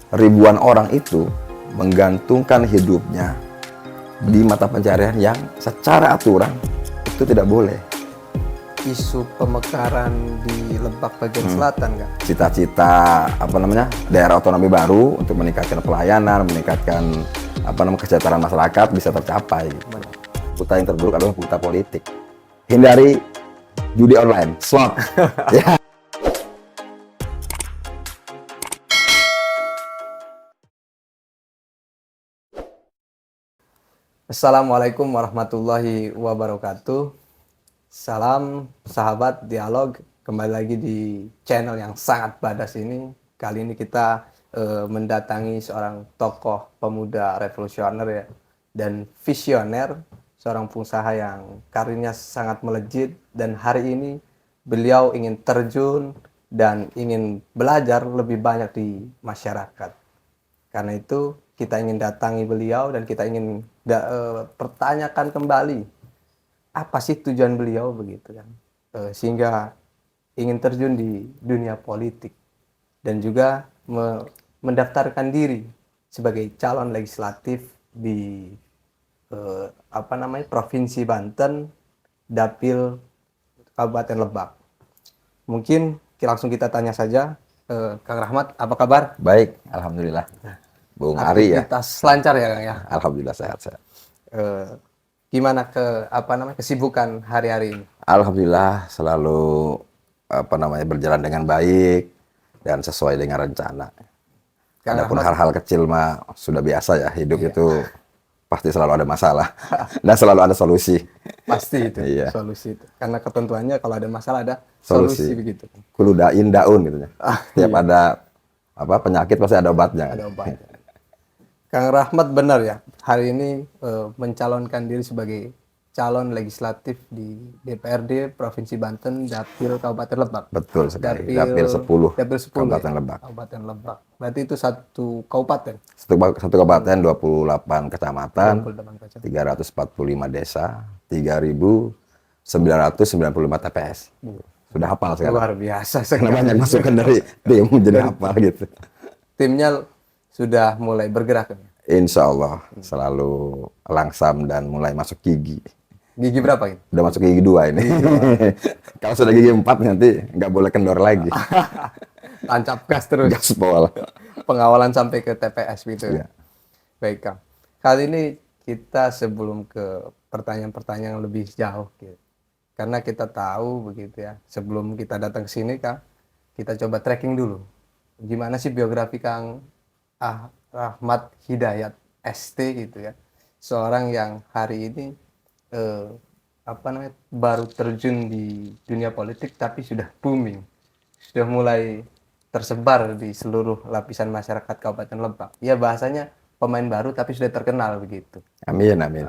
ribuan orang itu menggantungkan hidupnya di mata pencarian yang secara aturan itu tidak boleh. Isu pemekaran di Lebak bagian selatan nggak? Cita-cita daerah otonomi baru untuk meningkatkan pelayanan, meningkatkan kesejahteraan masyarakat bisa tercapai. Putar yang terburuk adalah putar politik. Hindari judi online, slot. Ya. Assalamualaikum warahmatullahi wabarakatuh. Salam sahabat dialog, kembali lagi di channel yang sangat badas ini. Kali ini kita mendatangi seorang tokoh pemuda revolusioner ya, dan visioner, seorang pengusaha yang karirnya sangat melejit, dan hari ini beliau ingin terjun dan ingin belajar lebih banyak di masyarakat. Karena itu kita ingin datangi beliau dan kita ingin pertanyakan kembali apa sih tujuan beliau begitu kan, sehingga ingin terjun di dunia politik dan juga mendaftarkan diri sebagai calon legislatif di Provinsi Banten, Dapil Kabupaten Lebak. Mungkin langsung kita tanya saja, Kang Rahmat, apa kabar? Baik, alhamdulillah. Bung Ari ya. Aktivitas lancar ya, Kang ya? Alhamdulillah sehat-sehat. Gimana kesibukan hari-hari ini? Alhamdulillah selalu berjalan dengan baik dan sesuai dengan rencana. Adapun hal-hal kecil mah sudah biasa ya, hidup itu pasti selalu ada masalah dan selalu ada solusi. Pasti itu, Iya. solusi itu. Karena ketentuannya kalau ada masalah ada solusi begitu. Kuludain daun gitu ya. Setiap ada penyakit pasti ada obatnya. Ada obatnya. Kang Rahmat benar ya, hari ini mencalonkan diri sebagai calon legislatif di DPRD Provinsi Banten, Dapil Kabupaten Lebak. Betul sekali. Dapil 10 Kabupaten Lebak. Kabupaten Lebak. Berarti itu satu kabupaten. Satu kabupaten, 28 kecamatan, 28 345 desa, 3.995 TPS. Sudah hafal sekarang. Luar biasa Karena sekali. banyak masukan dari tim jadi hafal gitu. Timnya sudah mulai bergerak. Insya Allah selalu langsam dan mulai masuk gigi. Gigi berapa ini? Udah masuk gigi 2 ini. Kalau sudah gigi 4 nanti nggak boleh kendor lagi. Tancap gas terus. Gaspol. Pengawalan sampai ke TPS gitu. Iya. Baik, Kang. Kali ini kita sebelum ke pertanyaan-pertanyaan yang lebih jauh gitu. Karena kita tahu begitu ya, sebelum kita datang ke sini, Kang, kita coba tracking dulu. Gimana sih biografi Kang Rahmat Hidayat ST gitu ya. Seorang yang hari ini baru terjun di dunia politik tapi sudah booming. Sudah mulai tersebar di seluruh lapisan masyarakat Kabupaten Lebak. Ya bahasanya pemain baru tapi sudah terkenal begitu. Amin, amin.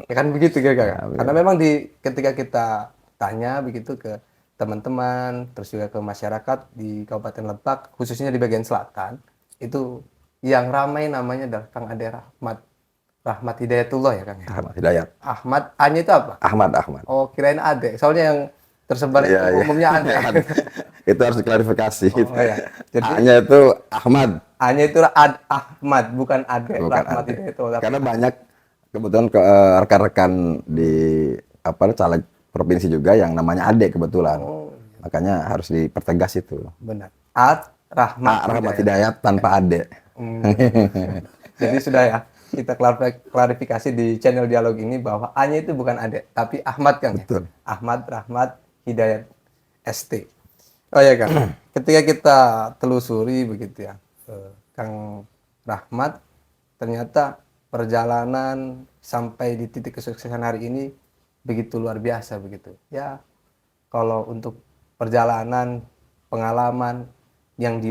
Ya kan begitu Kang. Amin. Karena memang ketika kita tanya begitu ke teman-teman, terus juga ke masyarakat di Kabupaten Lebak, khususnya di bagian selatan, itu yang ramai namanya adalah Kang Ade Rahmat Hidayatullah ya Kang. Ahmad Hidayat. Ahmad, A-nya itu apa? Ahmad. Oh, kirain Ade. Soalnya yang tersebar itu umumnya Ade. Itu harus diklarifikasi. Oh, iya. Jadi A-nya itu Ahmad. A-nya itu Ahmad, bukan Ade. Bukan Rahmat Ade. Hidayatullah. Karena banyak kebetulan rekan-rekan di caleg provinsi juga yang namanya Ade kebetulan. Makanya harus dipertegas itu. Benar. Rahmat Hidayat tanpa Ade. Jadi sudah ya, kita klarifikasi di channel dialog ini bahwa A-nya itu bukan Ade, tapi Ahmad Kang. Betul. Ahmad Rahmat Hidayat ST. Oh ya Kang, ketika kita telusuri begitu ya, Kang Rahmat ternyata perjalanan sampai di titik kesuksesan hari ini begitu luar biasa begitu. Ya, kalau untuk perjalanan, pengalaman yang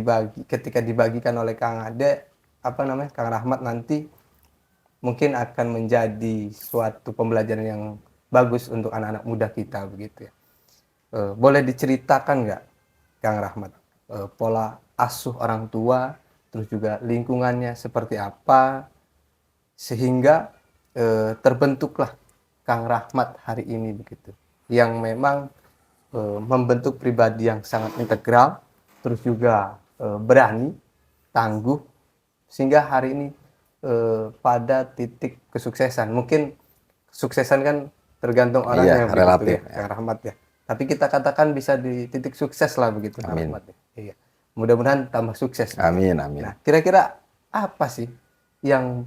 ketika dibagikan oleh Kang Ade, Kang Rahmat nanti mungkin akan menjadi suatu pembelajaran yang bagus untuk anak-anak muda kita begitu ya. Boleh diceritakan nggak Kang Rahmat, pola asuh orang tua, terus juga lingkungannya seperti apa sehingga terbentuklah Kang Rahmat hari ini begitu, yang memang membentuk pribadi yang sangat integral, terus juga berani, tangguh, sehingga hari ini pada titik kesuksesan. Mungkin kesuksesan kan tergantung orang Iya, yang begitu relatif, ya, Kang Rahmat ya. Tapi kita katakan bisa di titik sukses lah begitu, Kang Amin. Rahmat ya. Iya. Mudah-mudahan tambah sukses. Amin, amin. Nah, kira-kira apa sih yang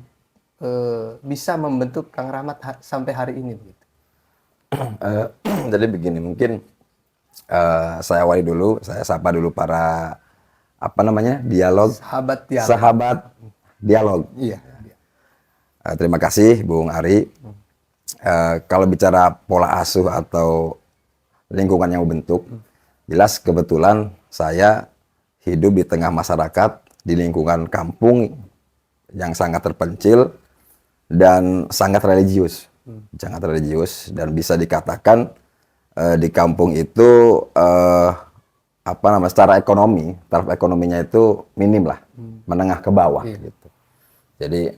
bisa membentuk Kang Rahmat sampai hari ini begitu? Eh, jadi begini, mungkin saya awali dulu, saya sapa dulu para apa namanya dialog, Sahabat dialog. sahabat dialog. Iya. Terima kasih Bung Ari. Kalau bicara pola asuh atau lingkungan yang membentuk, jelas kebetulan saya hidup di tengah masyarakat di lingkungan kampung yang sangat terpencil dan sangat religius, dan bisa dikatakan di kampung itu apa namanya secara ekonomi, taraf ekonominya itu minim lah, menengah ke bawah gitu. Jadi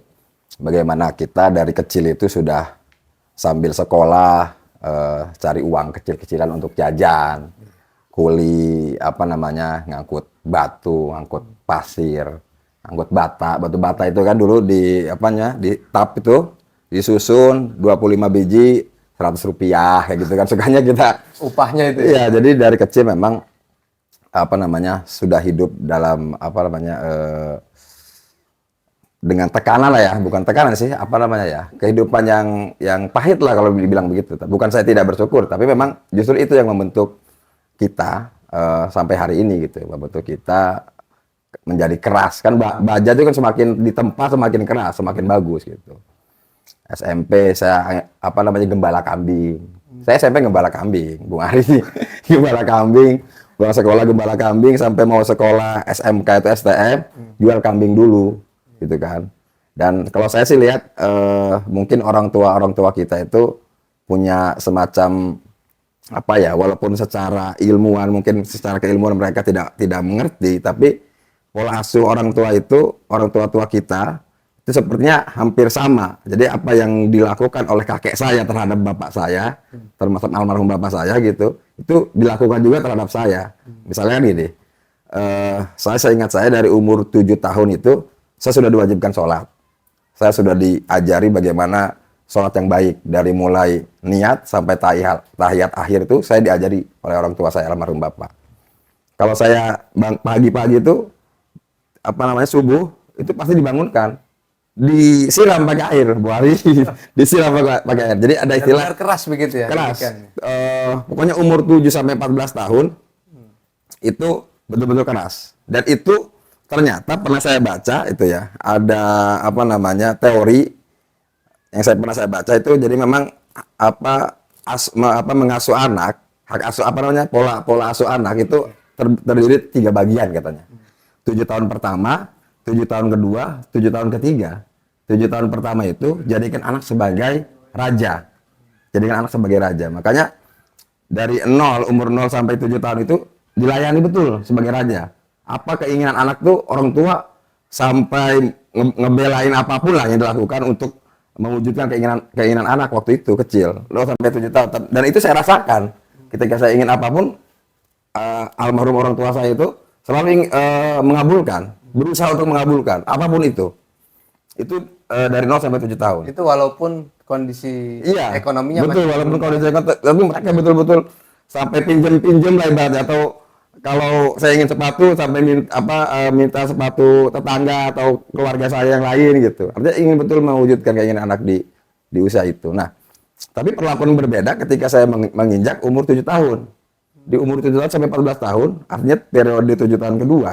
bagaimana kita dari kecil itu sudah sambil sekolah cari uang kecil-kecilan untuk jajan, kuli apa namanya ngangkut batu, ngangkut pasir, ngangkut batu bata itu kan dulu di apanya di tap itu disusun 25 biji 100 rupiah kayak gitu kan sukanya kita Upahnya itu. Iya, jadi dari kecil memang apa namanya sudah hidup dalam apa namanya dengan tekanan lah ya, bukan tekanan sih, apa namanya ya, kehidupan yang pahit lah kalau dibilang begitu. Bukan saya tidak bersyukur, tapi memang justru itu yang membentuk kita sampai hari ini gitu, membentuk kita menjadi keras kan, baja itu kan semakin ditempa semakin keras, semakin bagus gitu. SMP saya apa namanya gembala kambing. Saya SMP gembala kambing, Bung Ari gembala kambing, pulang sekolah gembala kambing sampai mau sekolah SMK itu STM jual kambing dulu gitu kan. Dan kalau saya sih lihat mungkin orang tua kita itu punya semacam apa ya, walaupun secara ilmuwan mungkin secara keilmuan mereka tidak mengerti, tapi pola asuh orang tua itu, orang tua kita itu sepertinya hampir sama. Jadi apa yang dilakukan oleh kakek saya terhadap bapak saya, termasuk almarhum bapak saya gitu, itu dilakukan juga terhadap saya. Misalnya gini, saya ingat saya dari umur 7 tahun itu, saya sudah diwajibkan sholat. Saya sudah diajari bagaimana sholat yang baik. Dari mulai niat sampai tahiyat akhir itu, saya diajari oleh orang tua saya, almarhum bapak. Kalau saya pagi-pagi itu, apa namanya, subuh, itu pasti dibangunkan. Disiram pakai air, Bu Ari. Disiram pakai air. Jadi ada istilah Benar keras begitu ya. keras. Ikan. Pokoknya umur 7 sampai 14 tahun itu betul-betul keras. Dan itu ternyata pernah saya baca itu ya, ada apa namanya teori yang pernah saya baca itu, jadi memang apa mengasuh anak, hak asuh apa namanya pola asuh anak itu terdiri 3 bagian katanya. 7 tahun pertama, 7 tahun kedua, 7 tahun ketiga. 7 tahun pertama itu jadikan anak sebagai raja. Jadikan anak sebagai raja. Makanya dari umur 0 sampai 7 tahun itu dilayani betul sebagai raja. Apa keinginan anak tuh orang tua sampai ngebelain apapun lah yang dilakukan untuk mewujudkan keinginan anak waktu itu kecil. Lo sampai 7 tahun. Dan itu saya rasakan. Ketika saya ingin apapun, almarhum orang tua saya itu selalu mengabulkan. Berusaha untuk mengabulkan apapun itu dari 0 sampai 7 tahun. Itu walaupun kondisi ekonominya betul, walaupun kondisi ekonomi, tapi mereka betul-betul sampai pinjam lah ibaratnya, atau kalau saya ingin sepatu sampai minta sepatu tetangga atau keluarga saya yang lain gitu. Artinya ingin betul mewujudkan keinginan anak di usia itu. Nah, tapi perlakuan berbeda ketika saya menginjak umur 7 tahun. Di umur 7 tahun sampai 14 tahun, artinya periode 7 tahun kedua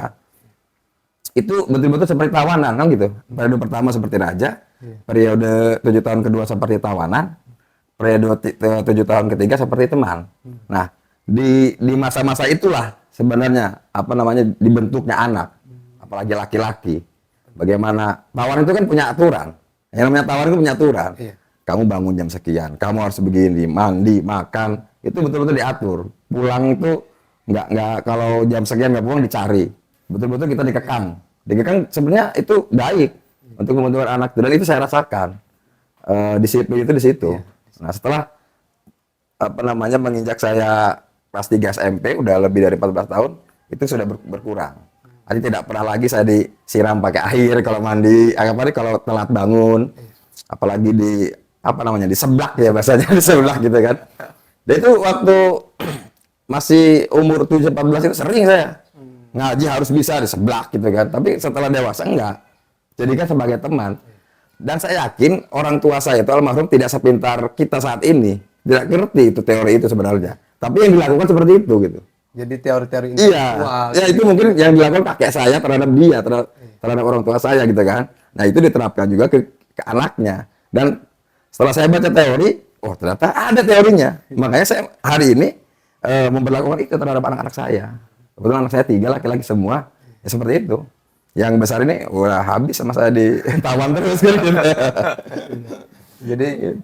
itu betul-betul seperti tawanan kan gitu. Periode pertama seperti raja, periode 7 tahun kedua seperti tawanan, periode 7 tahun ketiga seperti teman. Nah, di masa-masa itulah sebenarnya apa namanya dibentuknya anak, apalagi laki-laki. Bagaimana tawanan itu kan punya aturan. Yang namanya tawanan itu punya aturan. Kamu bangun jam sekian, kamu harus begini, mandi, makan, itu betul-betul diatur. Pulang itu nggak kalau jam sekian nggak pulang dicari. Betul-betul kita dikekang sebenarnya itu baik untuk membentuk anak, dan itu saya rasakan disiplin itu di situ. Nah, setelah apa namanya menginjak saya kelas 3 SMP udah lebih dari 14 tahun, itu sudah berkurang. Jadi tidak pernah lagi saya disiram pakai air kalau mandi, apalagi kalau telat bangun, apalagi di seblak ya bahasanya di seblak gitu kan. Dan itu waktu masih umur 14 itu sering saya ngaji harus bisa di seblak gitu kan. Tapi setelah dewasa enggak. Jadi kan sebagai teman. Dan saya yakin orang tua saya itu almarhum tidak sepintar kita saat ini. Tidak ngerti itu teori itu sebenarnya. Tapi yang dilakukan seperti itu gitu. Jadi teori-teori Iya, intelektual. ya itu mungkin yang dilakukan kakek saya terhadap dia, terhadap orang tua saya gitu kan. Nah itu diterapkan juga ke anaknya. Dan setelah saya baca teori, oh ternyata ada teorinya. Makanya saya hari ini memperlakukan itu terhadap anak-anak saya. Kebetulan anak saya 3 laki-laki semua, ya seperti itu. Yang besar ini udah habis sama saya ditawan terus gitu. Jadi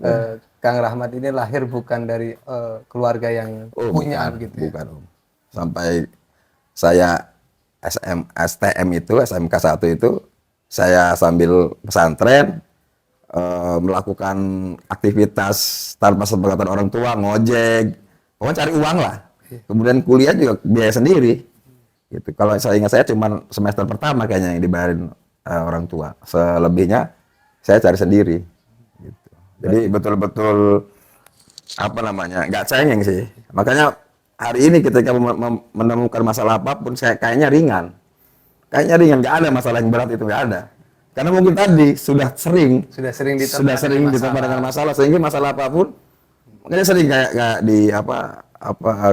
Kang Rahmat ini lahir bukan dari keluarga yang punya Bukan, gitu ya. bukan Om. Sampai saya STM itu, SMK 1 itu, saya sambil pesantren, melakukan aktivitas tanpa sepengetahuan orang tua, ngojek, pokoknya cari uang lah. Kemudian kuliah juga biaya sendiri. Gitu. Kalau saya ingat saya cuma semester pertama kayaknya yang dibayarin orang tua. Selebihnya saya cari sendiri. Gitu. Jadi betul-betul nggak cengeng sih. Makanya hari ini ketika menemukan masalah apapun, saya kayaknya ringan, nggak ada masalah yang berat, itu nggak ada. Karena mungkin tadi sudah sering ditempa dengan masalah, sehingga masalah apapun, makanya sering kayak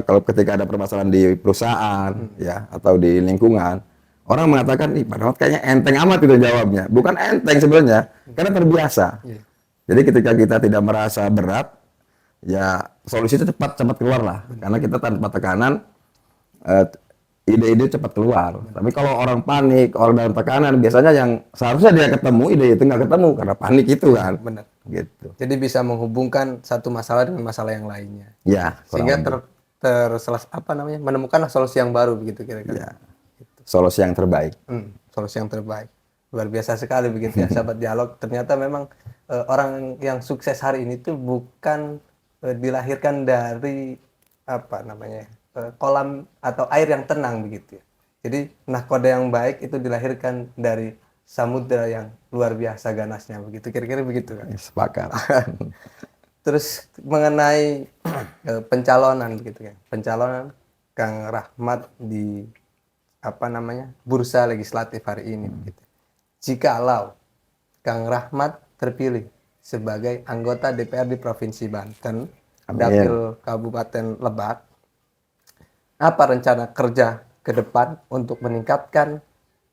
kalau ketika ada permasalahan di perusahaan ya atau di lingkungan, orang mengatakan nih Pak Rahmat kayaknya enteng amat itu jawabnya. Bukan enteng sebenarnya, karena terbiasa. Jadi ketika kita tidak merasa berat, ya solusi itu cepat keluar lah, karena kita tanpa tekanan ide-ide cepat keluar. Tapi kalau orang panik, orang dalam tekanan, biasanya yang seharusnya dia ketemu, ide itu nggak ketemu karena panik itu kan. Benar. Gitu. Jadi bisa menghubungkan satu masalah dengan masalah yang lainnya. Ya. Sehingga menemukanlah solusi yang baru begitu kira-kira. Ya. Solusi yang terbaik. Solusi yang terbaik. Luar biasa sekali begitu ya sahabat dialog. Ternyata memang orang yang sukses hari ini tuh bukan dilahirkan dari kolam atau air yang tenang begitu ya. Jadi nahkoda yang baik itu dilahirkan dari samudra yang luar biasa ganasnya begitu. Kira-kira begitu kan. Sepakat. Terus mengenai pencalonan begitu ya. Pencalonan Kang Rahmat di bursa legislatif hari ini begitu. Jikalau Kang Rahmat terpilih sebagai anggota DPR di Provinsi Banten, Dapil Kabupaten Lebak, apa rencana kerja ke depan untuk meningkatkan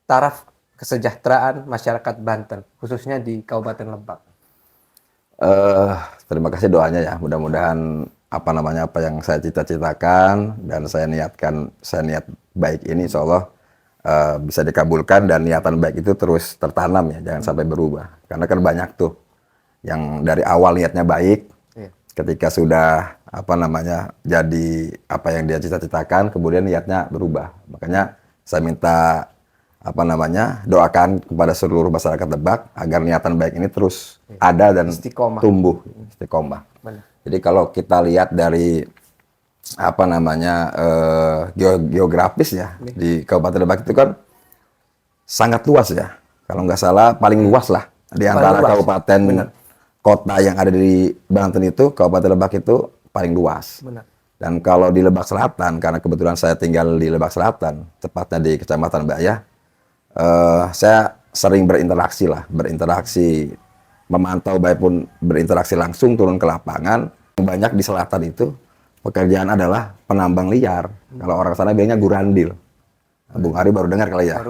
taraf kesejahteraan masyarakat Banten, khususnya di Kabupaten Lebak? Terima kasih doanya ya. Mudah-mudahan apa yang saya cita-citakan dan saya niat baik ini insya Allah bisa dikabulkan, dan niatan baik itu terus tertanam ya, jangan sampai berubah. Karena kan banyak tuh yang dari awal niatnya baik, ketika sudah jadi apa yang dia cita-citakan, kemudian niatnya berubah. Makanya saya minta doakan kepada seluruh masyarakat Lebak agar niatan baik ini terus ada dan tumbuh istiqomah. Jadi kalau kita lihat dari geografis ya, di Kabupaten Lebak itu kan sangat luas ya. Kalau nggak salah paling luas lah di antara kabupaten kota yang ada di Banten itu, Kabupaten Lebak itu paling luas. Benar. Dan kalau di Lebak Selatan, karena kebetulan saya tinggal di Lebak Selatan, tepatnya di Kecamatan Bayah, saya sering berinteraksi, memantau baik pun berinteraksi langsung turun ke lapangan. Banyak di selatan itu pekerjaan adalah penambang liar. Kalau orang sana bilangnya gurandil. Bung Ari baru dengar kali ya,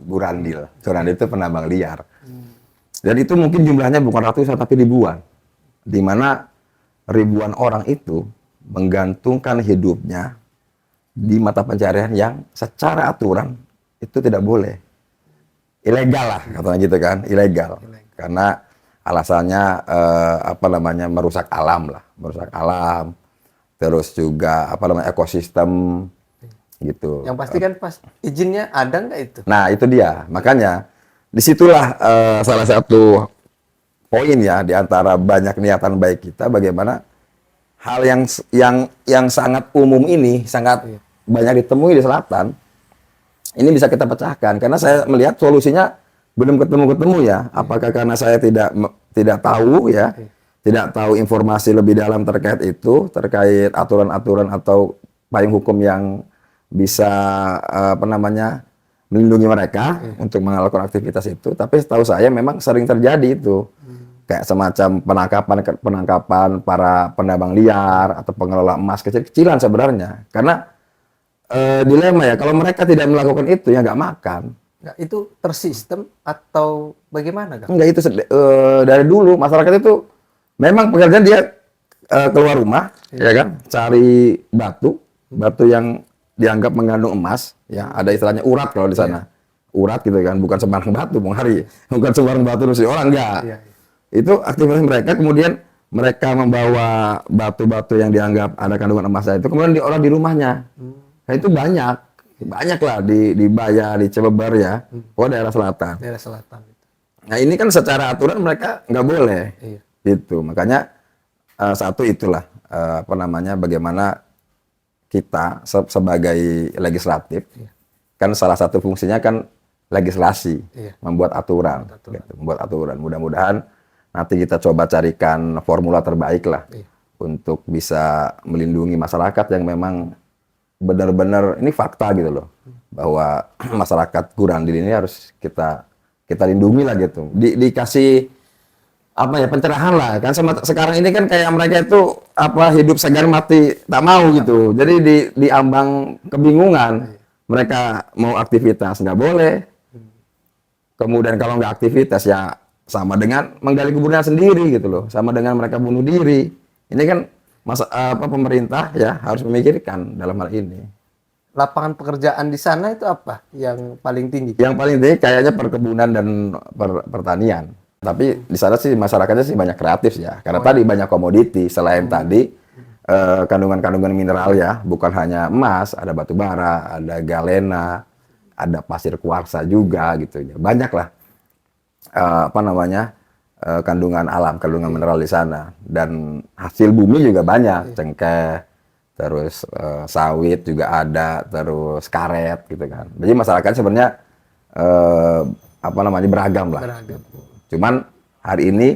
gurandil. Gurandil itu penambang liar. Dan itu mungkin jumlahnya bukan ratusan tapi ribuan. Di mana ribuan orang itu menggantungkan hidupnya di mata pencarian yang secara aturan itu tidak boleh. Ilegal lah katanya gitu kan, ilegal. Karena alasannya merusak alam. Terus juga ekosistem gitu. Yang pasti kan izinnya ada nggak itu? Nah itu dia, makanya disitulah salah satu poin ya di antara banyak niatan baik kita, bagaimana hal yang sangat umum ini sangat banyak ditemui di selatan Ini bisa kita pecahkan karena saya melihat solusinya belum ketemu ya. Apakah karena saya tidak tahu ya, tidak tahu informasi lebih dalam terkait itu, terkait aturan-aturan atau payung hukum yang bisa melindungi mereka untuk melakukan aktivitas itu. Tapi setahu saya memang sering terjadi itu. Kayak semacam penangkapan para penambang liar atau pengelola emas kecil-kecilan sebenarnya. Karena dilema ya, kalau mereka tidak melakukan itu ya nggak makan. Nggak, itu tersistem atau bagaimana, Kang? Enggak, itu dari dulu masyarakat itu memang pekerjaan dia keluar rumah, ya kan, cari batu yang dianggap mengandung emas, ya ada istilahnya urat kalau di sana, urat gitu kan, bukan sembarang batu, Bung Hari, bukan sembarang batu rusi orang, enggak. Itu aktivitas mereka, kemudian mereka membawa batu-batu yang dianggap ada kandungan emasnya itu, kemudian diolah di rumahnya. Nah, itu banyak lah di Baya, di Cilebar ya, daerah selatan. Daerah selatan. Nah ini kan secara aturan mereka nggak boleh, gitu. Makanya satu itulah bagaimana kita sebagai legislatif, kan salah satu fungsinya kan legislasi, membuat aturan. Gitu, membuat aturan. Mudah-mudahan nanti kita coba carikan formula terbaik lah untuk bisa melindungi masyarakat yang memang benar-benar ini fakta gitu loh, bahwa masyarakat Gurandil ini harus kita lindungi lah gitu. Dikasih pencerahan lah kan. Sekarang ini kan kayak mereka itu hidup segan mati tak mau gitu. Jadi di ambang kebingungan. Mereka mau aktivitas nggak boleh. Kemudian kalau nggak aktivitas ya sama dengan menggali kuburnya sendiri gitu loh. Sama dengan mereka bunuh diri. Ini kan pemerintah ya harus memikirkan dalam hal ini. Lapangan pekerjaan di sana itu apa yang paling tinggi? Yang paling tinggi kayaknya perkebunan dan pertanian. Tapi di sana sih masyarakatnya sih banyak kreatif ya. Karena tadi banyak komoditi selain tadi kandungan-kandungan mineral ya, bukan hanya emas, ada batu bara, ada galena, ada pasir kuarsa juga gitu ya. Banyak lah kandungan alam, kandungan mineral di sana, dan hasil bumi juga banyak, cengkeh, terus sawit juga ada, terus karet gitu kan. Jadi masyarakat sebenarnya beragam lah. Beragam. Cuman hari ini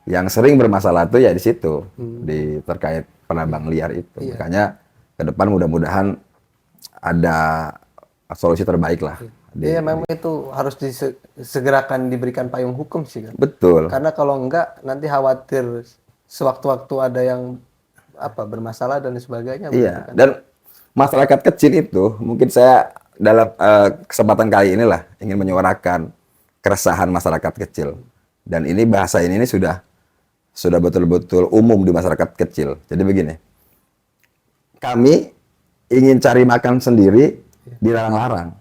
yang sering bermasalah itu ya di situ, di terkait penambang liar itu. Makanya ke depan mudah-mudahan ada solusi terbaik lah. Iya, memang itu harus disegerakan diberikan payung hukum sih kan. Betul. Karena kalau enggak nanti khawatir sewaktu-waktu ada yang bermasalah dan sebagainya. Iya. Kan? Dan masyarakat kecil itu mungkin saya dalam kesempatan kali inilah ingin menyuarakan keresahan masyarakat kecil. Dan ini bahasa ini sudah betul-betul umum di masyarakat kecil. Jadi begini, kami ingin cari makan sendiri dilarang-larang.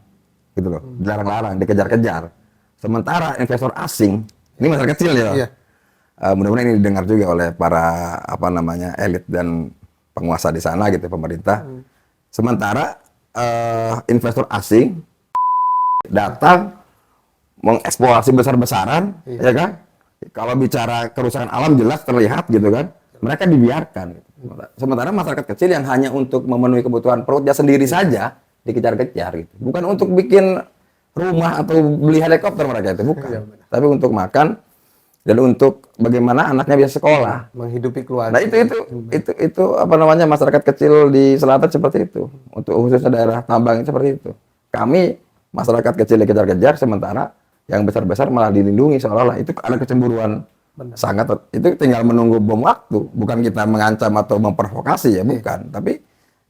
Gitu loh, dilarang-larang, dikejar-kejar. Sementara investor asing, ini masyarakat kecil ya. Iya. Mudah-mudahan ini didengar juga oleh para elit dan penguasa di sana gitu, pemerintah. Sementara investor asing datang mengeksplorasi besar-besaran, ya kan? Kalau bicara kerusakan alam jelas terlihat gitu kan. Mereka dibiarkan. Gitu. Sementara masyarakat kecil yang hanya untuk memenuhi kebutuhan perutnya sendiri saja dikejar-kejar gitu. Bukan untuk bikin rumah atau beli helikopter mereka itu, bukan. Tapi untuk makan dan untuk bagaimana anaknya bisa sekolah, menghidupi keluarga. Nah, itu masyarakat kecil di selatan seperti itu. Untuk khususnya daerah tambang seperti itu. Kami masyarakat kecil dikejar-kejar sementara yang besar-besar malah dilindungi, seolah-olah itu ada kecemburuan. Sangat, itu tinggal menunggu bom waktu, bukan kita mengancam atau memprovokasi ya, bukan. Tapi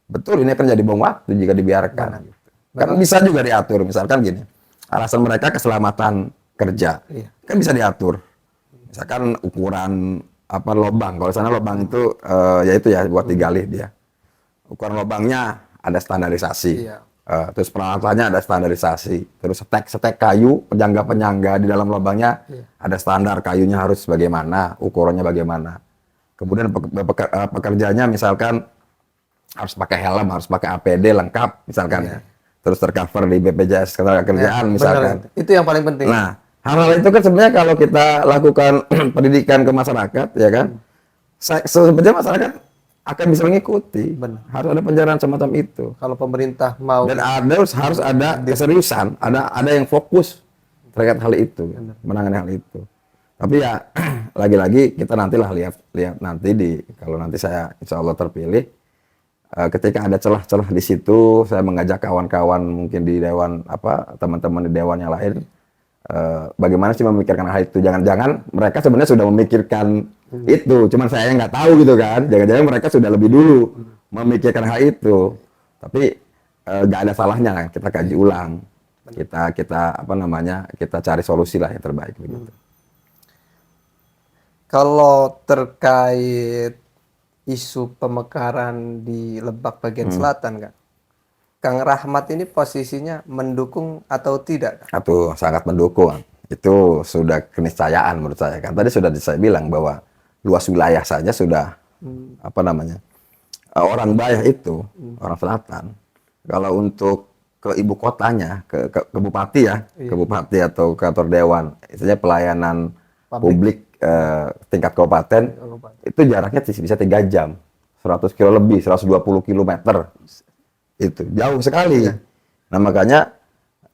betul ini akan jadi bom waktu jika dibiarkan. Kan bisa juga diatur, misalkan gini, alasan mereka keselamatan kerja, kan bisa diatur. Misalkan ukuran lubang, kalau sana lubang itu buat digali dia. Ukuran lubangnya ada standarisasi, terus peralatannya ada standarisasi, terus setek kayu, penyangga di dalam lubangnya ada standar kayunya harus bagaimana, ukurannya bagaimana. Kemudian pekerjanya misalkan harus pakai helm, harus pakai APD lengkap misalkan ya. Terus tercover di BPJS Ketenagakerjaan misalkan. Benar. Itu yang paling penting. Nah, hal-hal itu kan sebenarnya kalau kita lakukan pendidikan ke masyarakat ya kan. Sebenarnya masyarakat akan bisa mengikuti. Benar. Harus ada pencerahan semacam itu. Kalau pemerintah mau Dan harus ada keseriusan, ada yang fokus terkait hal itu, menangani hal itu. Tapi ya lagi-lagi kita nantilah lihat nanti kalau nanti saya insya Allah terpilih, ketika ada celah-celah di situ, saya mengajak kawan-kawan mungkin di dewan teman-teman di dewan yang lain, bagaimana sih memikirkan hal itu. Jangan-jangan mereka sebenarnya sudah memikirkan itu, cuman saya nggak tahu gitu kan. Jangan-jangan mereka sudah lebih dulu memikirkan hal itu. Tapi nggak ada salahnya kan kita kaji ulang, kita cari solusi lah yang terbaik begitu. Kalau terkait isu pemekaran di Lebak bagian selatan, Kang Rahmat ini posisinya mendukung atau tidak? Atau sangat mendukung. Itu sudah keniscayaan menurut saya kan. Tadi sudah saya bilang bahwa luas wilayah saja sudah orang Bayah itu orang selatan. Kalau untuk ke ibu kotanya, ke bupati ya, ke bupati atau kantor dewan, istilahnya pelayanan publik tingkat kabupaten, itu jaraknya bisa 3 jam, 100 kilo lebih, 120 kilometer. Itu jauh sekali. Nah makanya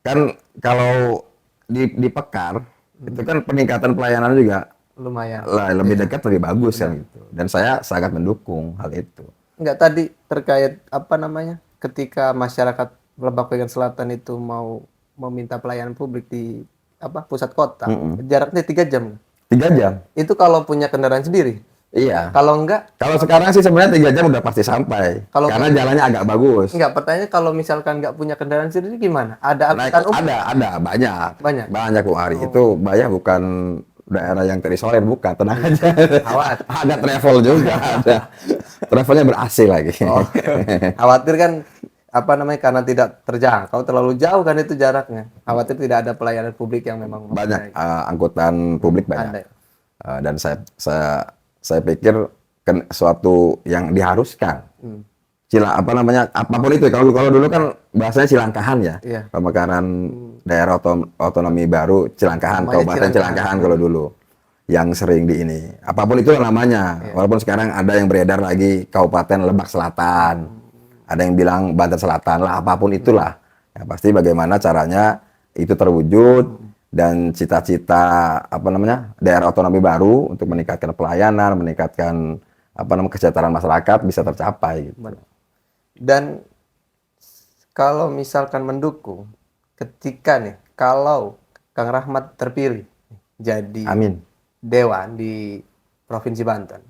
kan kalau di Pekar itu kan peningkatan pelayanan juga Lumayan. lebih dekat, lebih bagus kan gitu. Dan saya sangat mendukung hal itu. Enggak, tadi terkait ketika masyarakat Lebak bagian selatan itu mau meminta pelayanan publik di pusat kota, jaraknya 3 jam. 3 jam. Itu kalau punya kendaraan sendiri. Iya. Kalau enggak, Kalau sekarang sih sebenarnya 3 jam udah pasti sampai. Karena jalannya agak bagus. enggak, pertanyaannya kalau misalkan enggak punya kendaraan sendiri gimana? Ada angkutan umum? Ada banyak. Banyak Bung Ari. Itu Bayah bukan daerah yang terisolir, bukan, tenang aja. Ada travel juga, ada. Travelnya ber-AC lagi. Khawatir kan karena tidak terjangkau terlalu jauh kan itu jaraknya. Khawatir tidak ada pelayanan publik yang memang banyak angkutan publik banyak. Dan saya pikir suatu yang diharuskan. Apapun itu. Kalau dulu kan bahasanya Cilangkahan ya. Pemekaran daerah otonomi baru Cilangkahan, Kabupaten Cilangkahan kalau dulu. Yang sering di ini. Apapun itu namanya. Walaupun sekarang ada yang beredar lagi Kabupaten Lebak Selatan. Ada yang bilang Banten Selatan lah, apapun itulah. Ya, pasti bagaimana caranya itu terwujud dan cita-cita daerah otonomi baru untuk meningkatkan pelayanan, meningkatkan kesejahteraan masyarakat bisa tercapai gitu. Dan kalau misalkan mendukung kalau Kang Rahmat terpilih jadi dewan di Provinsi Banten,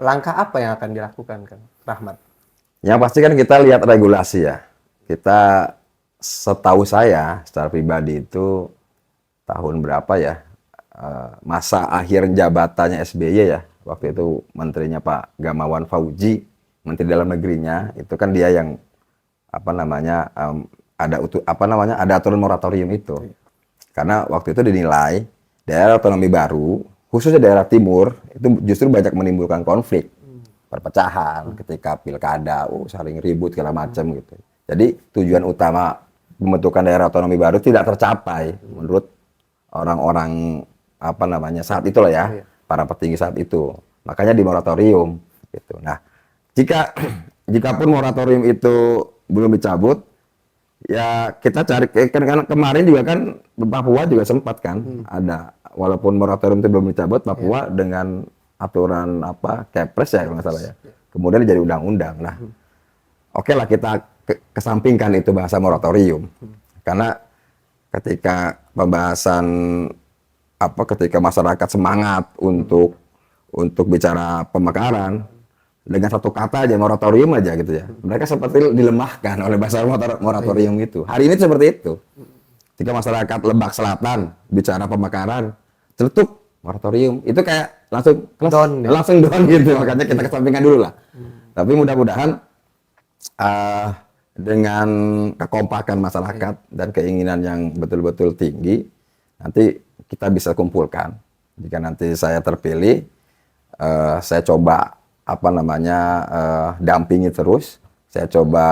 langkah apa yang akan dilakukan Kang Rahmat? Yang pasti kan kita lihat regulasi ya. Kita setahu saya secara pribadi itu tahun berapa ya, masa akhir jabatannya SBY ya, waktu itu menterinya Pak Gamawan Fauji, Menteri Dalam Negerinya, itu kan dia yang ada aturan moratorium itu. Karena waktu itu dinilai daerah otonomi baru, khususnya daerah timur, itu justru banyak menimbulkan konflik, perpecahan ketika pilkada, saling ribut segala macam gitu. Jadi tujuan utama pembentukan daerah otonomi baru tidak tercapai menurut orang-orang saat itulah ya, para petinggi saat itu. Makanya di moratorium gitu. Nah, jikapun moratorium itu belum dicabut, ya kita cari kan kemarin juga kan Papua juga sempat kan ada, walaupun moratorium itu belum dicabut, Papua dengan aturan Kepres ya kalau nggak salah ya, kemudian jadi undang-undang. Nah, oke lah kita kesampingkan itu bahasa moratorium, karena ketika pembahasan ketika masyarakat semangat untuk bicara pemekaran dengan satu kata aja, moratorium aja gitu ya, mereka seperti dilemahkan oleh bahasa moratorium itu. Hari ini seperti itu. Jika masyarakat Lebak Selatan bicara pemekaran, celetuk moratorium, itu kayak langsung down gitu. Makanya kita kesampingkan dulu lah. Tapi mudah-mudahan dengan kekompakan masyarakat dan keinginan yang betul-betul tinggi, nanti kita bisa kumpulkan. Jika nanti saya terpilih, saya coba dampingi terus. Saya coba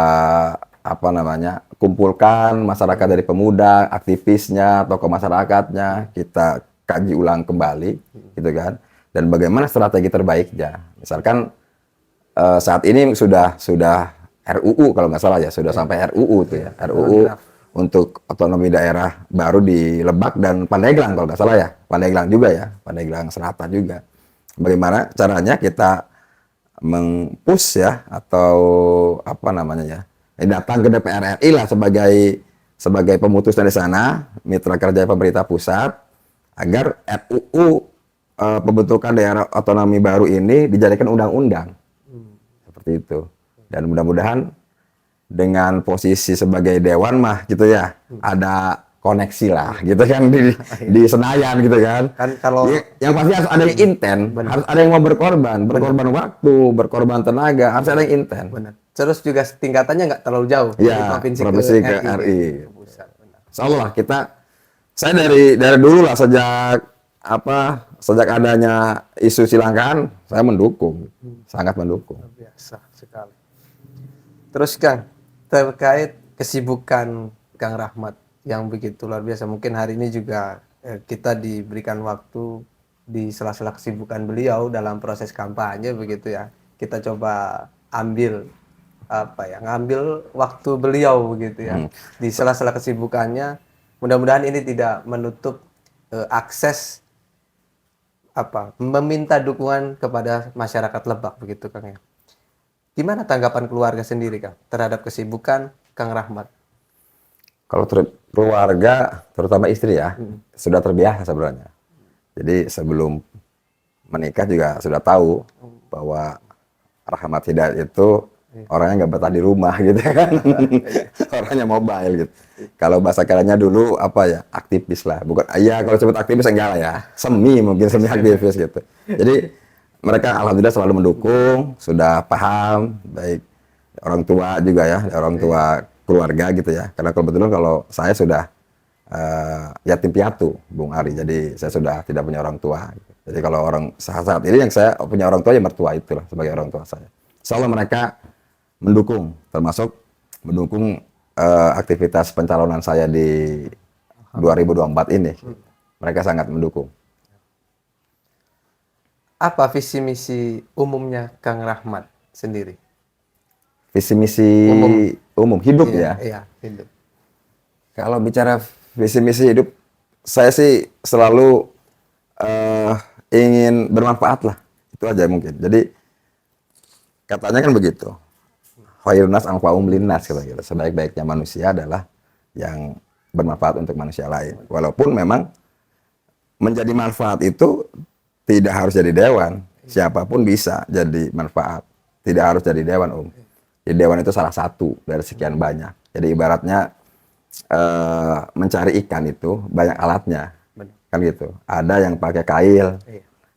kumpulkan masyarakat dari pemuda, aktivisnya, tokoh masyarakatnya, kita kaji ulang kembali, gitu kan. Dan bagaimana strategi terbaiknya. Misalkan saat ini sudah RUU kalau nggak salah ya, sudah sampai RUU tuh ya, RUU untuk otonomi daerah baru di Lebak dan Pandeglang kalau nggak salah ya, Pandeglang juga ya, Pandeglang Selatan juga. Bagaimana caranya kita meng-push ya, atau apa namanya ya, datang ke DPR RI lah sebagai pemutus dari sana, mitra kerja pemerintah pusat, agar RUU pembentukan daerah otonomi baru ini dijadikan undang-undang. Seperti itu. Dan mudah-mudahan dengan posisi sebagai dewan mah gitu ya, ada koneksi lah gitu kan di Senayan gitu kan. Kan kalau Yang pasti harus ada yang inten, harus ada yang mau berkorban waktu, berkorban tenaga, harus ada yang inten. benar. Terus juga tingkatannya nggak terlalu jauh dari Ya, provinsi ke RI. ke pusat. Benar. Insya Allah saya dari dulu lah, sejak adanya isu silangkaan, saya mendukung, sangat mendukung. Luar biasa sekali. Terus Kang, terkait kesibukan Kang Rahmat yang begitu luar biasa, mungkin hari ini juga kita diberikan waktu di sela-sela kesibukan beliau dalam proses kampanye begitu ya. Kita coba ngambil waktu beliau begitu ya. Di sela-sela kesibukannya, mudah-mudahan ini tidak menutup akses meminta dukungan kepada masyarakat Lebak begitu Kang ya. Gimana tanggapan keluarga sendiri Kang terhadap kesibukan Kang Rahmat? Kalau keluarga, terutama istri ya, sudah terbiasa sebenarnya. Jadi sebelum menikah juga sudah tahu bahwa Rahmat Hidayat itu orangnya nggak betah di rumah gitu kan. Orangnya mobile gitu. Kalau bahasa kerennya dulu aktivis lah. Bukan, kalau sebut aktivis enggak lah ya. Semi aktivis gitu. Jadi mereka alhamdulillah selalu mendukung, sudah paham, baik orang tua juga ya, orang tua keluarga gitu ya. Karena kebetulan kalau saya sudah yatim piatu, Bung Ari. Jadi saya sudah tidak punya orang tua. Jadi kalau saat ini yang saya punya orang tua ya mertua itulah sebagai orang tua saya. Insya Allah mereka mendukung, termasuk mendukung aktivitas pencalonan saya di 2024 ini. Mereka sangat mendukung. Apa visi misi umumnya Kang Rahmat sendiri? Visi misi umum hidup ya. Iya, hidup. Kalau bicara visi misi hidup, saya sih selalu ingin bermanfaat lah. Itu aja mungkin. Jadi katanya kan begitu. Khairun nas anfa'uhum linnas kata gitu. Sebaik-baiknya manusia adalah yang bermanfaat untuk manusia lain. Walaupun memang menjadi manfaat itu tidak harus jadi dewan. Siapapun bisa jadi manfaat. Tidak harus jadi dewan, Jadi dewan itu salah satu dari sekian banyak. Jadi ibaratnya mencari ikan itu banyak alatnya. Kan gitu. Ada yang pakai kail,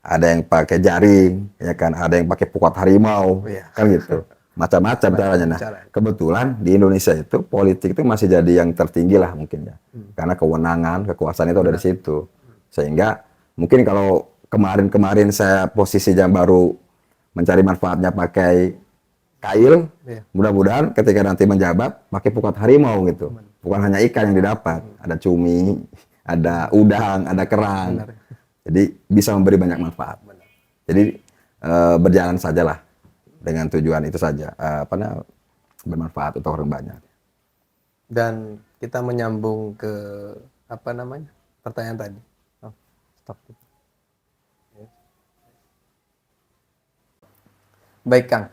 ada yang pakai jaring, ya kan, ada yang pakai pukat harimau, kan gitu. Macam-macam caranya. Nah, kebetulan di Indonesia itu politik itu masih jadi yang tertinggi lah mungkin ya. Karena kewenangan, kekuasaan itu ada di situ. Sehingga mungkin kalau kemarin saya posisinya baru mencari manfaatnya pakai kail, mudah-mudahan ketika nanti menjabat pakai pukat harimau gitu. Bukan hanya ikan yang didapat, ada cumi, ada udang, ada kerang. Jadi bisa memberi banyak manfaat. Jadi berjalan sajalah dengan tujuan itu saja, bermanfaat untuk orang banyak. Dan kita menyambung ke pertanyaan tadi. Stop. Baik Kang,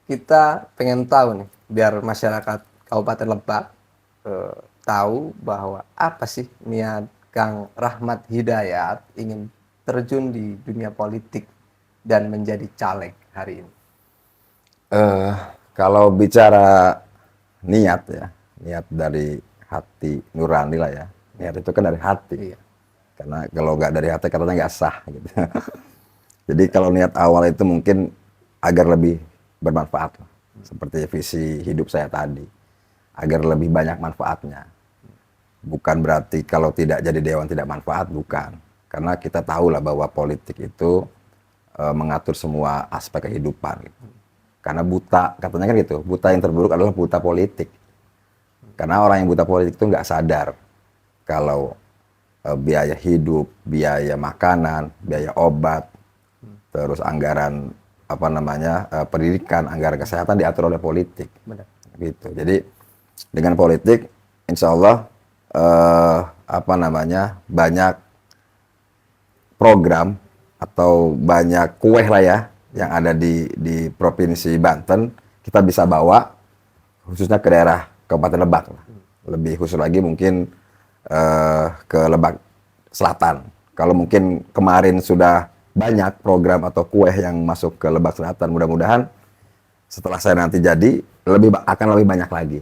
kita pengen tahu nih, biar masyarakat Kabupaten Lebak tahu bahwa apa sih niat Kang Rahmat Hidayat ingin terjun di dunia politik dan menjadi caleg hari ini. Kalau bicara niat ya, niat dari hati nurani lah ya. Niat itu kan dari hati. Karena kalau nggak dari hati katanya nggak sah gitu. Jadi kalau niat awal itu mungkin agar lebih bermanfaat lah. Seperti visi hidup saya tadi. Agar lebih banyak manfaatnya. Bukan berarti kalau tidak jadi dewan tidak manfaat, bukan. Karena kita tahu lah bahwa politik itu mengatur semua aspek kehidupan. Gitu. Karena buta, katanya kan gitu, buta yang terburuk adalah buta politik. Karena orang yang buta politik itu nggak sadar kalau biaya hidup, biaya makanan, biaya obat, terus anggaran pendidikan, anggaran kesehatan diatur oleh politik. Benar. Gitu. Jadi dengan politik, insya Allah banyak program atau banyak kue lah ya yang ada di provinsi Banten kita bisa bawa khususnya ke daerah Kabupaten Lebak. Lebih khusus lagi mungkin ke Lebak Selatan. Kalau mungkin kemarin sudah banyak program atau kue yang masuk ke Lebak Selatan, mudah-mudahan setelah saya nanti jadi akan lebih banyak lagi.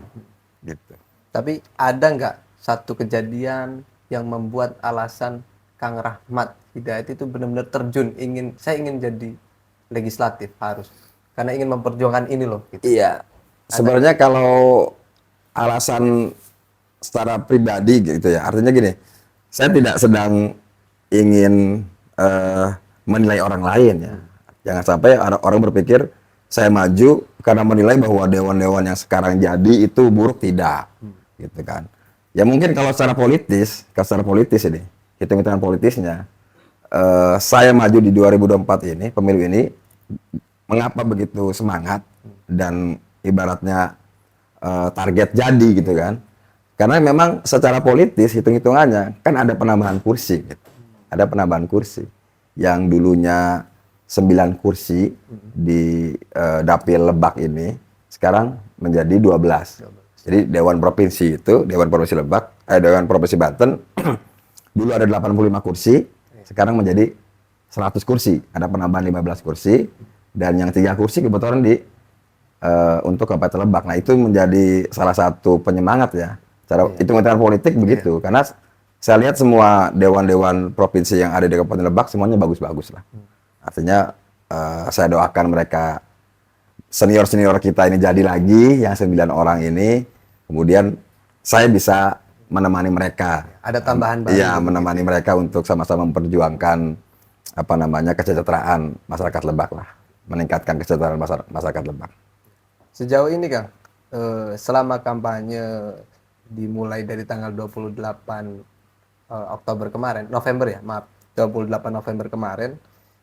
Gitu. Tapi ada nggak satu kejadian yang membuat alasan Kang Rahmat Hidayat itu benar-benar terjun, saya ingin jadi legislatif harus, karena ingin memperjuangkan ini loh. Gitu. Iya. Sebenarnya kalau alasan secara pribadi gitu ya, artinya gini, saya tidak sedang ingin menilai orang lain ya. Jangan sampai orang berpikir saya maju karena menilai bahwa dewan-dewan yang sekarang jadi itu buruk, tidak, gitu kan. Ya mungkin kalau secara politis ini, hitung-hitungan politisnya, saya maju di 2024 ini, pemilu ini, mengapa begitu semangat dan ibaratnya target jadi gitu kan? Karena memang secara politis hitung-hitungannya kan ada penambahan kursi, gitu. Ada penambahan kursi yang dulunya 9 kursi di Dapil Lebak ini sekarang menjadi 12. Jadi Dewan Provinsi Banten dulu ada 85 kursi, sekarang menjadi 100 kursi. Ada penambahan 15 kursi dan yang 3 kursi kebetulan untuk Kabupaten Lebak. Nah, itu menjadi salah satu penyemangat ya. Cara hitung-hitungan politik begitu. Karena saya lihat semua dewan-dewan provinsi yang ada di Kabupaten Lebak semuanya bagus-bagus lah. Artinya saya doakan mereka senior-senior kita ini jadi lagi yang 9 orang ini, kemudian saya bisa menemani mereka. Ada tambahan baru. Iya, menemani mereka untuk sama-sama memperjuangkan kesejahteraan masyarakat Lebak lah, meningkatkan kesejahteraan masyarakat Lebak. Sejauh ini Kang, selama kampanye dimulai dari tanggal 28 Oktober kemarin, 28 November kemarin,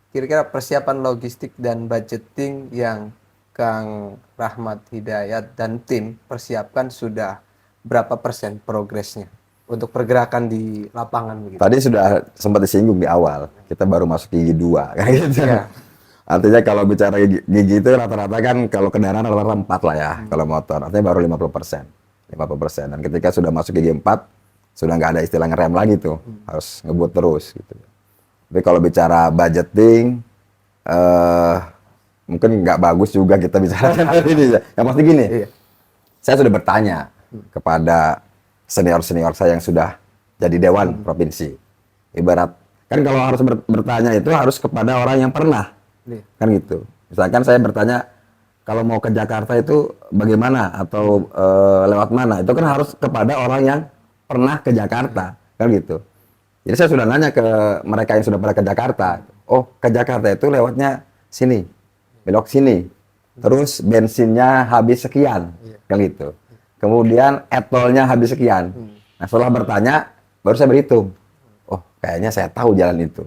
kira-kira persiapan logistik dan budgeting yang Kang Rahmat Hidayat dan tim persiapkan sudah berapa persen progresnya untuk pergerakan di lapangan begitu? Tadi sudah sempat disinggung di awal, kita baru masuk gigi 2 kan gitu. Ya. Artinya kalau bicara gigi itu rata-rata kan kalau kendaraan rata-rata 4 lah ya, kalau motor, artinya baru 50%. Dan ketika sudah masuk gigi 4, sudah nggak ada istilah ngerem lagi tuh, harus ngebut terus gitu. Tapi kalau bicara budgeting, mungkin nggak bagus juga kita bicara hari ini. Yang pasti gini, saya sudah bertanya kepada senior-senior saya yang sudah jadi dewan provinsi. Ibarat, kan kalau harus bertanya itu harus kepada orang yang pernah, kan gitu. Misalkan saya bertanya, kalau mau ke Jakarta itu bagaimana atau lewat mana, itu kan harus kepada orang yang pernah ke Jakarta, kan gitu. Jadi saya sudah nanya ke mereka yang sudah pernah ke Jakarta, oh ke Jakarta itu lewatnya sini, belok sini, terus bensinnya habis sekian, kan gitu. Kemudian etolnya habis sekian. Nah setelah bertanya, baru saya berhitung, oh kayaknya saya tahu jalan itu.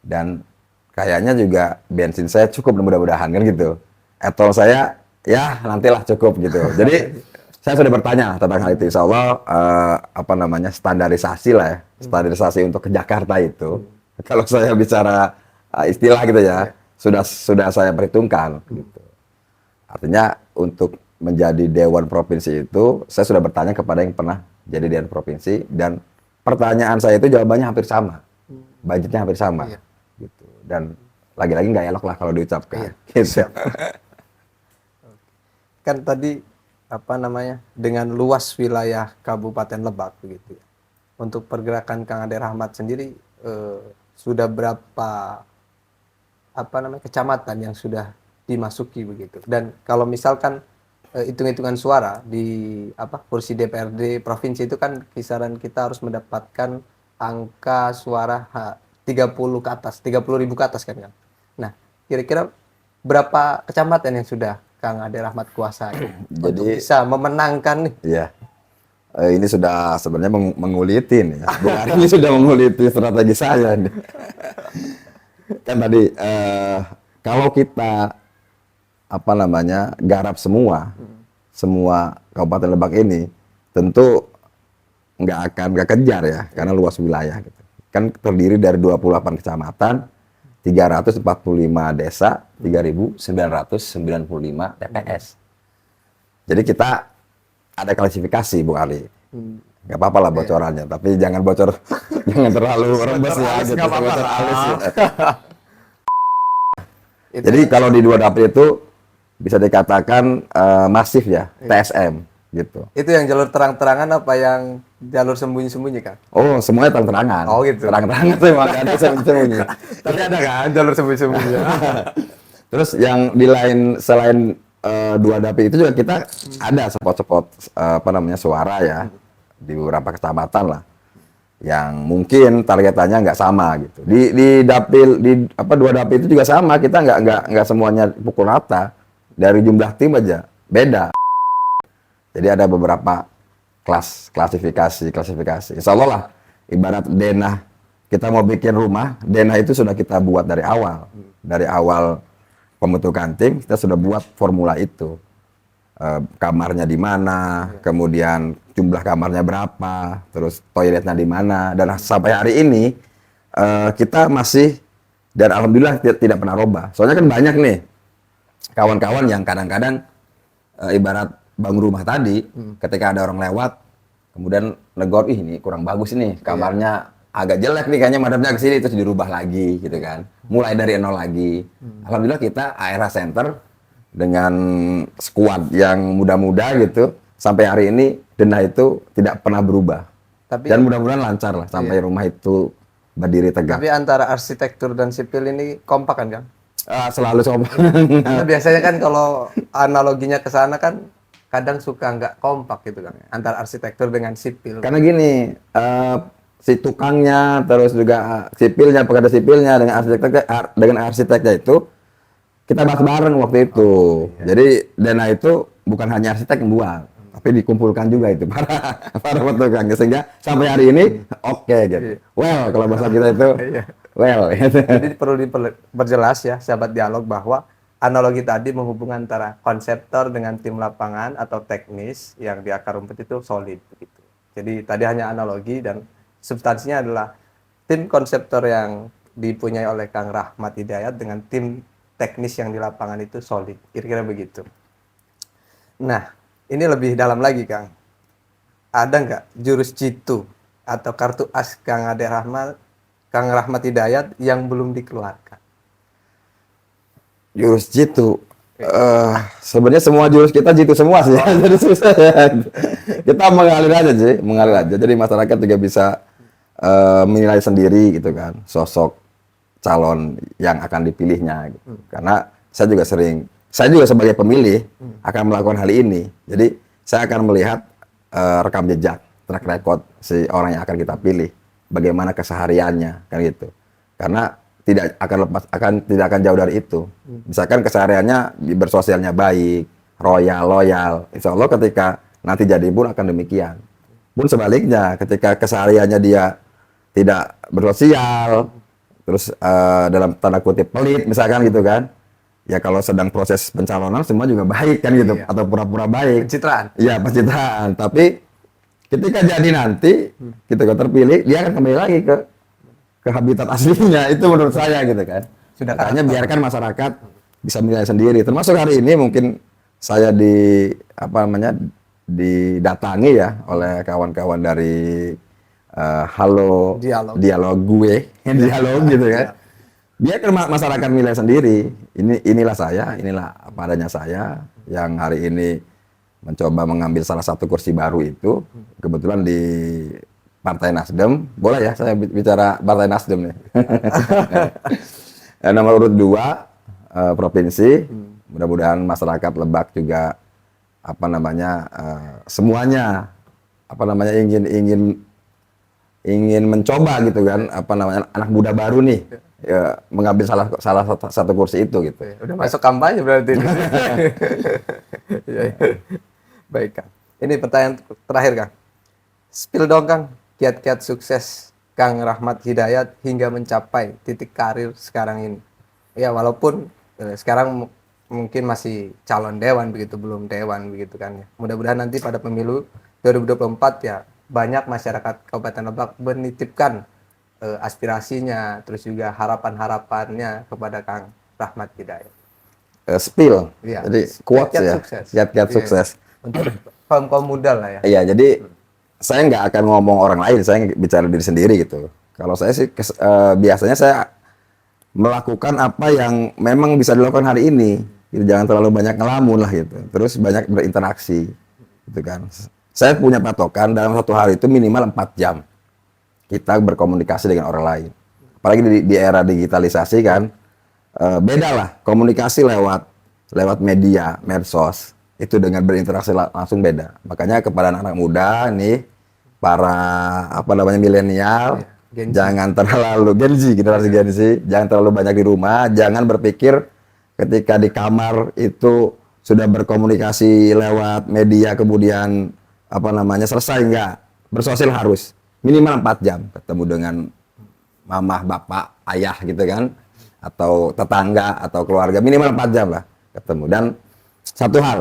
Dan kayaknya juga bensin saya cukup mudah-mudahan, kan gitu. Etol saya, ya nantilah cukup gitu. Jadi saya sudah bertanya tentang hal itu. Insya Allah standarisasi lah ya. Standarisasi untuk ke Jakarta itu. Kalau saya bicara istilah gitu ya, sudah saya perhitungkan gitu. Artinya untuk menjadi dewan provinsi itu, saya sudah bertanya kepada yang pernah jadi dewan provinsi dan pertanyaan saya itu jawabannya hampir sama. Budgetnya hampir sama. Gitu. Dan lagi-lagi nggak elok lah kalau diucapkan. Gitu. Kan tadi dengan luas wilayah Kabupaten Lebak begitu ya. Untuk pergerakan Kang Ade Rahmat sendiri sudah berapa kecamatan yang sudah dimasuki begitu. Dan kalau misalkan hitung-hitungan suara di kursi DPRD provinsi itu kan kisaran kita harus mendapatkan angka suara 30 ke atas, 30.000 ke atas kan. Nah, kira-kira berapa kecamatan yang sudah Kang Ade Rahmat kuasai untuk bisa memenangkan nih? Iya. Ini sudah sebenarnya mengulitin ya. Bung ini sudah menguliti strategi saya nih. Kan tadi kalau kita apa namanya garap semua Kabupaten Lebak ini, tentu nggak akan kekejar ya, karena luas wilayah gitu. Kan terdiri dari 28 kecamatan, 345 desa, 3.995 TPS. Jadi kita ada klasifikasi, Bu Ali. Nggak apa-apa lah bocorannya, tapi jangan bocor, jangan terlalu rembes ya, gitu. Bocor halus ya. Jadi kalau di dua dapil itu bisa dikatakan masif ya, TSM gitu. Itu yang jalur terang-terangan apa yang jalur sembunyi-sembunyi, Kang? Oh, semuanya terang-terangan. Oh, gitu. Terang-terangan tuh emang ada sembunyi. Tapi ada kan jalur sembunyi-sembunyi. Terus yang di lain selain dua dapil itu juga kita ada spot-spot apa namanya suara ya di beberapa kecamatan lah yang mungkin targetannya nggak sama gitu. Di dapil di apa dua dapil itu juga sama, kita nggak semuanya pukul rata, dari jumlah tim aja beda. Jadi ada beberapa klasifikasi. Insya Allah lah, ibarat denah kita mau bikin rumah, denah itu sudah kita buat dari awal. Dari awal pembentukan tim kita sudah buat formula itu. Kamarnya di mana, kemudian jumlah kamarnya berapa, terus toiletnya di mana, dan sampai hari ini kita masih, dan alhamdulillah tidak pernah robah. Soalnya kan banyak nih kawan-kawan yang kadang-kadang ibarat bangun rumah tadi, ketika ada orang lewat, kemudian negor, ih ini kurang bagus ini, kamarnya agak jelek nih, kayaknya madepnya ke sini, terus dirubah lagi gitu kan, mulai dari nol lagi. Alhamdulillah kita AERA Center dengan skuad yang muda-muda gitu, sampai hari ini denah itu tidak pernah berubah. Dan mudah-mudahan lancar lah sampai rumah itu berdiri tegak. Tapi antara arsitektur dan sipil ini kompak kan, Kang? Selalu kompak. Nah, biasanya kan kalau analoginya ke sana kan kadang suka nggak kompak gitu kan, antara arsitektur dengan sipil. Karena gini, si tukangnya, terus juga sipilnya, pekerja sipilnya dengan arsiteknya itu kita bahas bareng waktu itu. Jadi dana itu bukan hanya arsitek yang buat, tapi dikumpulkan juga itu para petukangnya, sehingga sampai hari ini oke gitu. Well, kalau bahasa kita itu well. Jadi perlu diperjelas ya, sahabat dialog, bahwa analogi tadi menghubungkan antara konseptor dengan tim lapangan atau teknis yang di akar rumput itu solid begitu. Jadi tadi hanya analogi, dan substansinya adalah tim konseptor yang dipunyai oleh Kang Rahmat Hidayat dengan tim teknis yang di lapangan itu solid, kira-kira begitu. Nah, ini lebih dalam lagi, Kang. Ada nggak jurus jitu atau kartu as Kang Rahmat Hidayat yang belum dikeluarkan? Jurus jitu, sebenarnya semua jurus kita jitu semua sih, jadi susah ya. Kita mengalir aja. Jadi masyarakat juga bisa menilai sendiri gitu kan, sosok calon yang akan dipilihnya gitu. Karena saya juga sebagai pemilih akan melakukan hal ini. Jadi saya akan melihat rekam jejak, track record si orang yang akan kita pilih, bagaimana kesehariannya kan gitu. Karena tidak akan jauh dari itu. Misalkan kesehariannya bersosialnya baik, loyal, insya Allah ketika nanti jadi pun akan demikian. Pun sebaliknya, ketika kesehariannya dia tidak bersosial, terus dalam tanda kutip pelit misalkan gitu kan, ya kalau sedang proses pencalonan semua juga baik kan gitu, atau pura-pura baik. Pencitraan. Iya, pencitraan. Tapi ketika jadi nanti, ketika terpilih, dia akan kembali lagi ke habitat aslinya. Itu menurut saya gitu kan. Makanya biarkan masyarakat bisa menilai sendiri. Termasuk hari ini mungkin saya didatangi ya oleh kawan-kawan dari dialog gue dialog gitu kan. Biarkan masyarakat menilai sendiri. Inilah saya, inilah apa adanya saya yang hari ini mencoba mengambil salah satu kursi baru itu, kebetulan di Partai Nasdem. Boleh ya saya bicara Partai Nasdem nih. Nomor urut 2 provinsi. Mudah-mudahan masyarakat Lebak juga semuanya ingin mencoba gitu kan, anak muda baru nih ya, mengambil salah satu kursi itu gitu. Udah masuk kampanye berarti. Baik, Kang. Ini pertanyaan terakhir, Kang. Spill dong, Kang, kiat-kiat sukses Kang Rahmat Hidayat hingga mencapai titik karir sekarang ini. Ya, walaupun Sekarang mungkin masih calon dewan begitu, belum dewan begitu kan ya. Mudah-mudahan nanti pada pemilu 2024 ya banyak masyarakat Kabupaten Lebak menitipkan aspirasinya, terus juga harapan-harapannya kepada Kang Rahmat Hidayat. Spill. Iya. Jadi quotes Kiat-kiat ya. sukses. Kiat-kiat Iya. sukses. Untuk kaum muda lah ya. Iya, jadi saya nggak akan ngomong orang lain, saya bicara diri sendiri gitu. Kalau saya sih biasanya saya melakukan apa yang memang bisa dilakukan hari ini. Gitu. Jangan terlalu banyak ngelamun lah gitu. Terus banyak berinteraksi, gitu kan. Saya punya patokan dalam satu hari itu minimal 4 jam kita berkomunikasi dengan orang lain. Apalagi di era digitalisasi kan, beda lah komunikasi lewat media, medsos itu dengan berinteraksi langsung beda. Makanya kepada anak-anak muda nih, para apa namanya milenial, Gen Z. jangan terlalu Gen Z, generasi Gen Z, jangan terlalu banyak di rumah, jangan berpikir ketika di kamar itu sudah berkomunikasi lewat media kemudian apa namanya selesai, enggak. Bersosial harus minimal 4 jam ketemu dengan mamah, bapak, ayah gitu kan, atau tetangga atau keluarga, minimal 4 jam lah ketemu. Dan satu hal,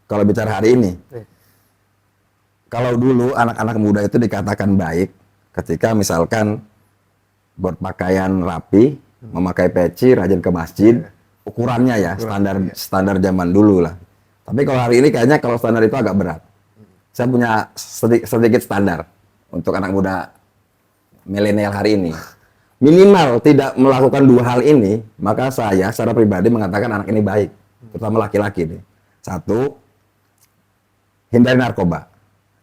kalau bicara hari ini, kalau dulu anak-anak muda itu dikatakan baik ketika misalkan berpakaian rapi, memakai peci, rajin ke masjid, ukurannya ya standar zaman dulu lah. Tapi kalau hari ini kayaknya kalau standar itu agak berat. Saya punya sedikit standar untuk anak muda milenial hari ini. Minimal tidak melakukan 2 hal ini, maka saya secara pribadi mengatakan anak ini baik, terutama laki-laki nih. 1, hindari narkoba.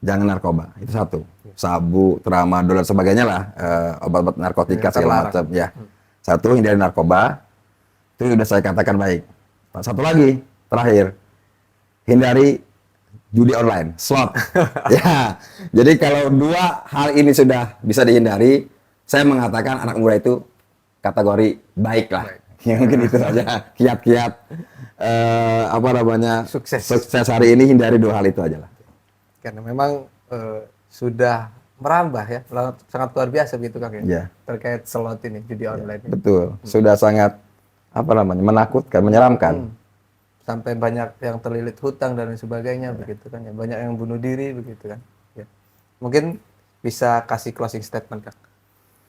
Jangan narkoba, itu 1. Sabu, tramadol dan sebagainya lah, obat-obat narkotika segala macam ya. 1, hindari narkoba. Itu sudah saya katakan baik. 1 lagi, terakhir, hindari judi online, slot. Ya, jadi kalau 2 hal ini sudah bisa dihindari, saya mengatakan anak muda itu kategori baik lah. Ya, mungkin itu saja kiat-kiat apa namanya Sukses. hari ini, hindari 2 hal itu aja lah. Karena memang sudah merambah ya, sangat luar biasa begitu Kang ya. Ya. Terkait slot ini, judi online ini. Betul, sudah sangat apa namanya menakutkan, menyeramkan. Sampai banyak yang terlilit hutang dan lain sebagainya begitu kan ya. Banyak yang bunuh diri begitu kan. Ya. Mungkin bisa kasih closing statement Kang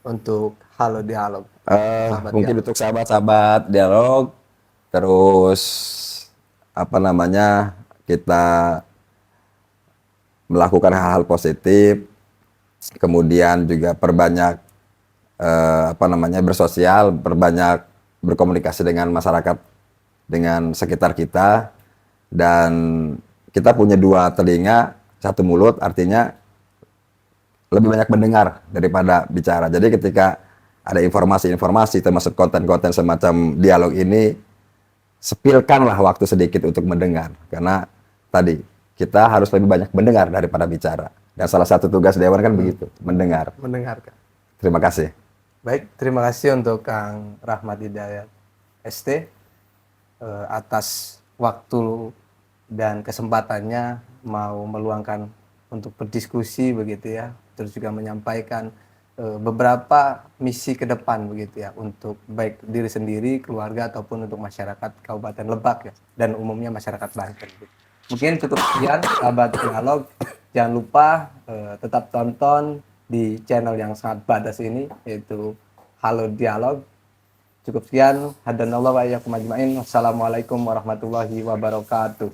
untuk Halo Dialog. Mungkin untuk sahabat-sahabat dialog, terus apa namanya kita melakukan hal-hal positif, kemudian juga perbanyak apa namanya bersosial, perbanyak berkomunikasi dengan masyarakat, dengan sekitar kita, dan kita punya 2 telinga, 1 mulut, artinya lebih banyak mendengar daripada bicara. Jadi ketika ada informasi-informasi termasuk konten-konten semacam dialog ini, spilkanlah waktu sedikit untuk mendengar, karena tadi kita harus lebih banyak mendengar daripada bicara. Dan salah satu tugas dewan kan begitu, mendengar. Mendengarkan. Terima kasih. Baik, terima kasih untuk Kang Rahmat Hidayat ST atas waktu dan kesempatannya mau meluangkan untuk berdiskusi begitu ya, terus juga menyampaikan beberapa misi ke depan begitu ya, untuk baik diri sendiri, keluarga ataupun untuk masyarakat Kabupaten Lebak ya, dan umumnya masyarakat Banten. Mungkin cukup sekian sahabat dialog. Jangan lupa tetap tonton di channel yang sangat badas ini, yaitu Halo Dialog. Cukup sekian. Hadanallahu wa iyyakum ajmain. Wassalamualaikum warahmatullahi wabarakatuh.